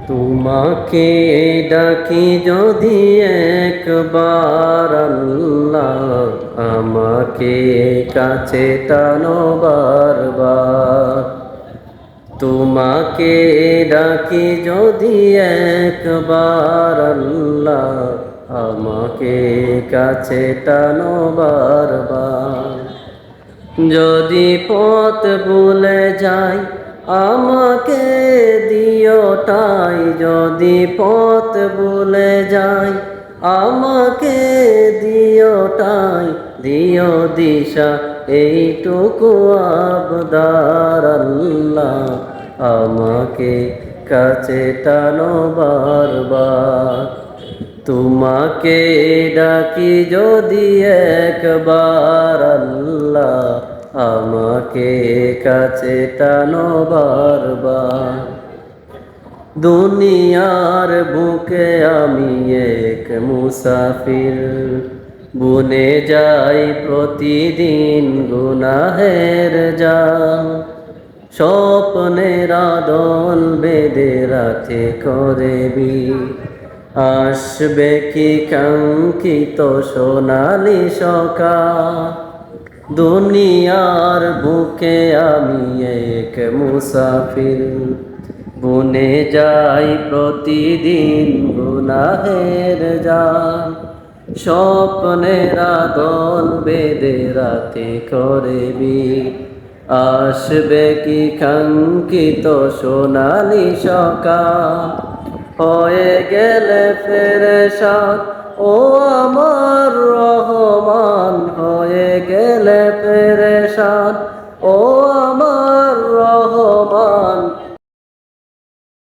তোমাকে ডাকি যদি একবার আল্লাহ, আমাকে কাছে টানো বারবার। তোমাকে ডাকি যদি একবার আল্লাহ, আমাকে কাছে টানো বারবার। যদি পথ ভুলে যাই আমাকে দিও ঠাই, যদি পথ ভুলে যাই আমাকে দিও ঠাই, দিও দিশা এইটুকু আবদার আল্লাহ, আমাকে কাছে টানো বারবার। তোমাকে ডাকি যদি একবার আল্লাহ, আমাকে কাছে টানো বারবার। দুনিয়ার বুকে আমি এক মুসাফির, বুনে যাই প্রতিদিন গুনাহের জাল। স্বপ্নের আদল বেঁধে রাতে করে আসবে কি কাঙ্ক্ষিত সোনালি সকাল। দুনিয়ার বুকে আমি এক মুসাফির, বুনে যাই প্রতিদিন গুনাহের জাল। স্বপ্নের আদল বেঁধে রাতে করে আসবে কি কাঙ্ক্ষিত সোনালি সকাল। হয়ে গেলে ফেরেশান ও আমার